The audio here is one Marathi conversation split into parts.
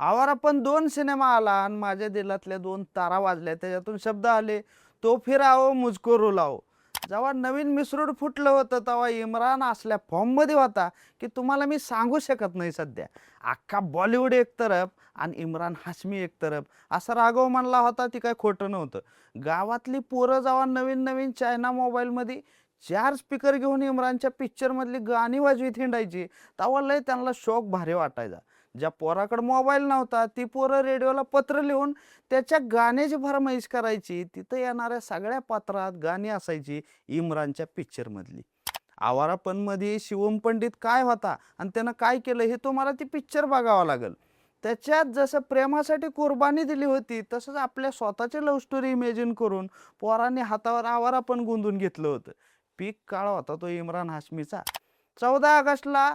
आवारा पण 2 सिनेमा आला आणि माझ्या दिलातल्या 2 तारा वाजल्या. त्याच्यातून शब्द आले, "तो फिर आओ मुझको रुलाओ." जेव्हा नवीन मिसरूड फुटलं होतं, तेव्हा इम्रान असल्या फॉर्ममध्ये होता, की तुम्हाला मी सांगू शकत नाही सध्या. अख्खा बॉलिवूड एक तरफ आणि इम्रान हाशमी एक तरफ. असा राघव म्हणला होता, ती काय खोटं नव्हतं. गावातली पोरं जेव्हा नवीन-नवीन चायना मोबाईलमध्ये 4 स्पीकर घेऊन इम्रानच्या पिक्चरमधली गाणी वाजवीत हिंडायची, तेव्हा लय त्यांना शौक भारी वाटायचा. ज्या पोराकडे मोबाईल नव्हता ती पोरं रेडिओला पत्र लिहून त्याच्या गाण्याची फरमाईश करायची. तिथं येणाऱ्या सगळ्या पात्रात गाणी असायची इम्रानच्या पिक्चरमधली. आवारापणमध्ये शिवम पंडित काय होता आणि त्यानं काय केलं हे तुम्हाला ती पिक्चर बघावं लागेल. त्याच्यात जसं प्रेमासाठी कुर्बानी दिली होती तसंच आपल्या स्वतःची लव्ह स्टोरी इमॅजिन करून पोरांनी हातावर आवारापण गुंतून घेतलं होतं. पीक काळ होता तो इम्रान हाशमीचा. 14 ऑगस्टला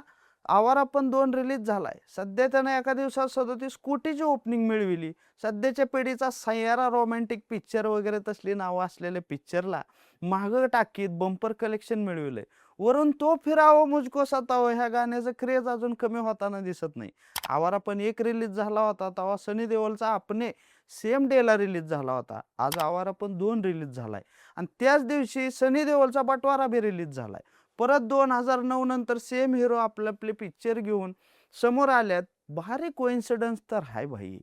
आवारा पण 2 रिलीज झालाय. सध्या त्यानं एका दिवसात 37 कोटीची ओपनिंग मिळविली. सध्याच्या पिढीचा सैयारा रोमॅन्टिक पिक्चर वगैरे तसली नावं असलेल्या पिक्चरला महाग टाकीत बंपर कलेक्शन मिळविलंय. वरून तो फिरावं मुझको सतावं ह्या गाण्याचं क्रेज अजून कमी होताना दिसत नाही. आवारा पण 1 रिलीज झाला होता तेव्हा सनी देओलचा अपने सेम डेला रिलीज झाला होता. आज आवारा पण 2 रिलीज झालाय आणि त्याच दिवशी सनी देओलचा बटवारा बी रिलीज झालाय. परत 2009 नंतर सेम हिरो आपले आपले पिक्चर घेऊन समोर आल्यात. भारी कोइन्सिडन्स तर आहे भाई.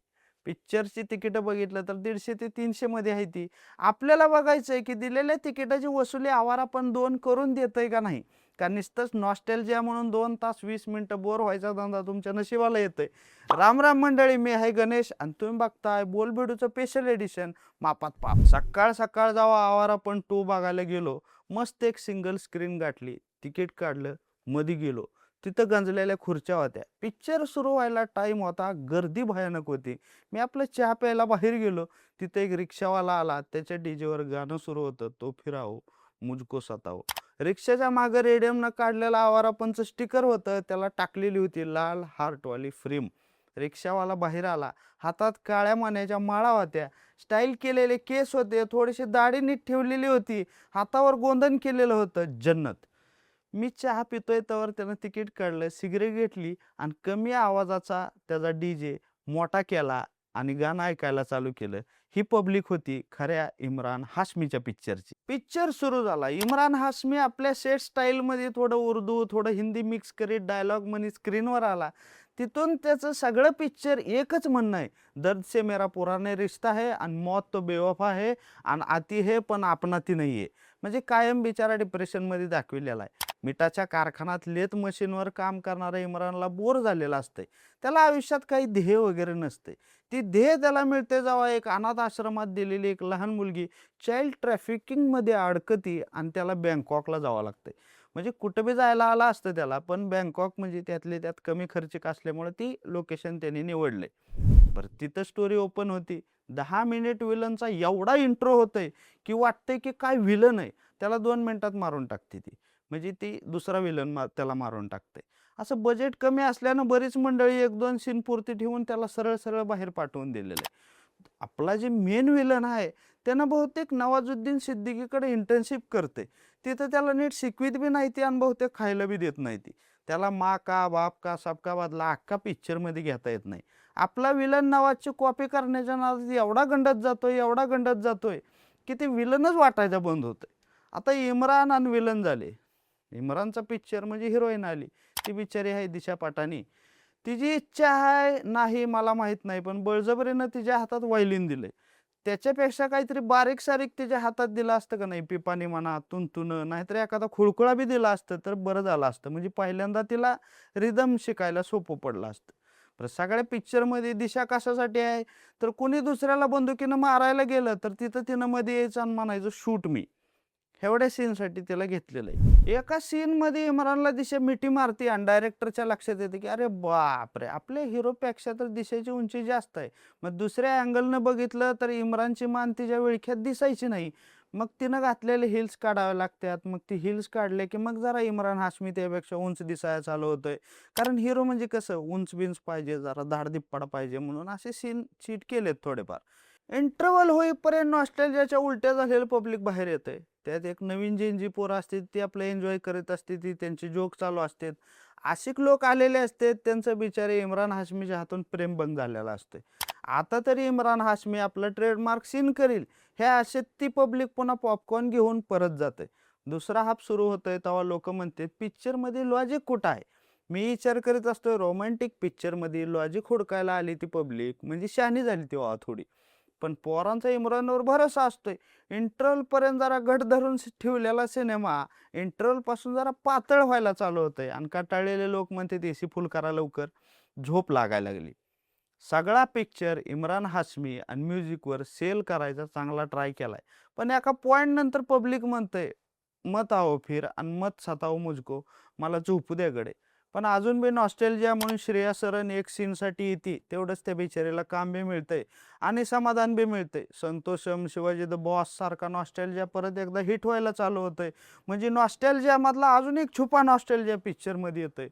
पिक्चरची तिकीटं बघितलं तर 150 ते 300 मध्ये आहे ती. आपल्याला बघायचंय की दिलेल्या तिकिटाची वसुली आवारा पण 2 करून देतंय का नाही. का नुसतंच नॉस्टॅल्जिया म्हणून 2 तास 20 मिनिटं बोर व्हायचा धंदा तुमच्या नशिबाला येतोय. राम राम मंडळी, मी आहे गणेश आणि तुम्ही बघताय बोलबेडूचं स्पेशल एडिशन मापात पाप. सकाळ सकाळ जेव्हा आवारा पण 2 बघायला गेलो, मस्त एक सिंगल स्क्रीन गाठली. तिकीट काढलं, मध्ये गेलो. तिथं गंजलेल्या खुर्च्या होत्या. पिक्चर सुरू व्हायला टाईम होता. गर्दी भयानक होती. मी आपलं चहा प्यायला बाहेर गेलो. तिथं एक रिक्षावाला आला. त्याच्या डीजेवर गाणं सुरू होतं, तो फिराओ मुझको सताओ. रिक्षाच्या मागे रेडियमनं काढलेलं आवारापणचं स्टिकर होतं. त्याला टाकलेली होती लाल हार्टवाली फ्रेम. रिक्षावाला बाहेर आला. हातात काळ्या मण्याच्या माळा होत्या. स्टाईल केलेले केस होते. थोडीशी दाढी नीट ठेवलेली होती. हातावर गोंधन केलेलं होतं जन्नत. मी चहा पितोय तवर त्यानं तिकीट काढलं, सिगरेट घेतली आणि कमी आवाजाचा त्याचा डीजे मोठा केला आणि गाणं ऐकायला चालू केलं. ही पब्लिक होती खऱ्या इम्रान हाशमीच्या पिक्चरची. पिक्चर सुरू झाला. इम्रान हाशमी आपल्या सेट स्टाईलमध्ये थोडं उर्दू, थोडं हिंदी मिक्स करीत डायलॉग म्हणी स्क्रीनवर आला. तिथून त्याचं सगळं पिक्चर एकच म्हणणं आहे, दर्द से मेरा पुराने रिश्ता है आणि मौत तो बेवफा है आणि आती है पण आपणाती नाही आहे. म्हणजे कायम बिचारा डिप्रेशनमध्ये दाखविलेला आहे. मिठाच्या कारखान्यात लेथ मशीनवर काम करणाऱ्या इम्रानला बोर झालेला असतंय. त्याला आयुष्यात काही ध्येय वगैरे नसते. ती ध्येय त्याला मिळते जेव्हा एक अनाथ आश्रमात दिलेली एक लहान मुलगी चाइल्ड ट्रॅफिकिंगमध्ये अडकती आणि त्याला बँकॉकला जावं लागतंय. म्हणजे कुठं बी जायला आला असतं त्याला, पण बँकॉक म्हणजे त्यातले त्यात कमी खर्चिक असल्यामुळे ती लोकेशन त्यांनी निवडले. बरं तिथं स्टोरी ओपन होती. 10 मिनिट विलनचा एवढा इंट्रो होतोय की वाटतंय की काय विलन आहे. त्याला 2 मिनिटात मारून टाकते ती. म्हणजे ती दुसरा विलन त्याला मारून टाकते. असं बजेट कमी असल्यानं बरीच मंडळी 1-2 सीन पुरती ठेवून त्याला सरळ-सरळ बाहेर पाठवून दिलेलं आहे. आपला जे मेन विलन आहे त्यानं बहुतेक नवाजुद्दीन सिद्दीकीकडे इंटर्नशिप करते. तिथं त्याला नीट शिकवीत बी नाही ती आणि बहुतेक खायला बी देत नाही ती. त्याला माँ का, बाप का, सबका बदला अख्खा पिक्चरमध्ये घेता येत नाही. आपला विलन नावाची कॉपी करण्याच्या नादात एवढा गंडत जातोय, एवढा गंडत जातोय, की ते विलनच वाटायचं बंद होतंय. आता इम्रान आणि विलन झाले. इम्रानचा पिक्चर म्हणजे हिरोईन आली. ती बिचारी आहे दिशा पटानी. तिची इच्छा आहे नाही मला माहीत नाही, पण बळजबरीनं तिच्या हातात वायलिन दिलंय. त्याच्यापेक्षा काहीतरी बारीक-सारीक तिच्या हातात दिलं असतं का नाही, पिपाणी म्हणा, तुणतुणं, नाहीतर एखादा खुळखुळा बी दिला असतं तर बरं झालं असतं. म्हणजे पहिल्यांदा तिला रिदम शिकायला सोपं पडलं असतं. तर सगळ्या पिक्चरमध्ये दिशा कशासाठी आहे, तर कोणी दुसऱ्याला बंदुकीनं मारायला गेलं तर तिथं तिनं मध्ये यायचं आणि म्हणायचं शूट मी. एवढ्या सीनसाठी तिला घेतलेलं आहे. एका सीनमध्ये इम्रानला दिशा मिठी मारते आणि डायरेक्टरच्या लक्षात येते की अरे बापरे! आपल्या हिरोपेक्षा तर दिशेची उंची जास्त आहे. मग दुसऱ्या अँगलनं बघितलं तर इम्रानची मान तिच्या विळख्यात दिसायची नाही. मग तिनं घातलेले हिल्स काढावे लागतात. मग ती हिल्स काढले की मग जरा इम्रान हाशमी त्यापेक्षा उंच दिसायला चालू होतोय. कारण हिरो म्हणजे कसं उंच-बिंच पाहिजे, जरा धाडधिप्पाड पाहिजे म्हणून असे सीन चीट केलेत थोडेफार. इंटरव्हल होईपर्यंत नॉस्टॅल्जियाच्या उलट्या झालेलं पब्लिक बाहेर येतंय. त्यात एक नवीन जी पोरं असते ती आपलं एन्जॉय करत असते, ती त्यांचे जोक चालू असतात. आशिक लोक आलेले असते, त्यांचं बिचारे इम्रान हाशमीच्या हातून प्रेम बंद झालेला असते. आता तरी इम्रान हाशमी आपलं ट्रेडमार्क सीन करील ह्या आशेत ती पब्लिक पुन्हा पॉपकॉर्न घेऊन परत जाते. दुसरा हाफ सुरू होतोय तेव्हा लोक म्हणतात पिक्चरमध्ये लॉजिक कुठं आहे. मी विचार करीत असतो रोमॅन्टिक पिक्चरमध्ये लॉजिक हुडकायला आली ती पब्लिक म्हणजे शहाणी झाली तेव्हा थोडी. पण पोरांचा इम्रानवर भरोसा असतोय. इंटरव्हल पर्यंत जरा घट धरून ठेवलेला सिनेमा इंटरव्हल पासून जरा पातळ व्हायला चालू होतंय आणि कंटाळलेले लोक म्हणते एसी फुल करा लवकर, झोप लागायला लागली. सगळा पिक्चर इम्रान हाशमी आणि म्युझिकवर सेल करायचा चांगला ट्राय केलाय, पण एका पॉइंट नंतर पब्लिक म्हणतंय मत आओ फिर आणि मत सताओ मुझको, मला झोपू द्या गडे. पण अजून बी नॉस्टॅल्जिया म्हणून श्रेया सरन एक सीनसाठी येते, तेवढंच त्या बिचारीला काम बी मिळतंय आणि समाधान बी मिळतंय. संतोषम शिवाजी द बॉस सारखा नॉस्टॅल्जिया परत एकदा हिट व्हायला चालू होतंय. म्हणजे नॉस्टॅल्जिया मधला अजून एक छुपा नॉस्टॅल्जिया पिक्चरमध्ये येतोय.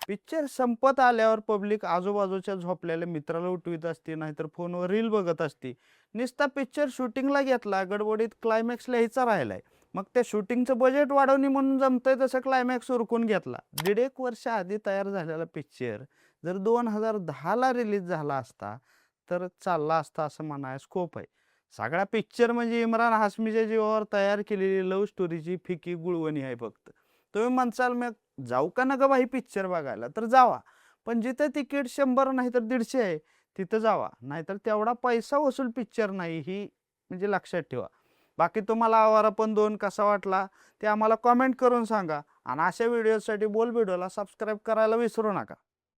पिक्चर संपत आल्यावर पब्लिक आजूबाजूच्या झोपलेल्या मित्राला उठवीत असते, नाहीतर फोनवर रील बघत असते. नुसता पिक्चर शूटिंगला घेतला, गडबडीत क्लायमॅक्स लिहायचा राहिलाय. मग त्या शूटिंगचं बजेट वाढवणी म्हणून जमतंय तसं क्लायमॅक्स उरकून घेतला. 1.5 वर्ष आधी तयार झालेला पिक्चर जर 2010ला रिलीज झाला असता तर चालला असता असं म्हणाय स्कोप आहे. सगळा पिक्चर म्हणजे इम्रान हाशमीच्या जीवावर तयार केलेली लव्ह स्टोरीची फिकी गुळवणी आहे फक्त. तुम्ही म्हणसाल मग जाऊ का नका बाई पिक्चर बघायला, तर जावा. पण जिथं तिकीट 100 नाही तर 150 आहे तिथं जावा, नाहीतर तेवढा पैसा वसूल पिक्चर नाही ही म्हणजे लक्षात ठेवा. बाकी तुम्हाला आवारा पण 2 कसा वाटला ते आम्हाला कॉमेंट करून सांगा आणि अशा व्हिडिओसाठी बोल व्हिडिओला सबस्क्राईब करायला विसरू नका.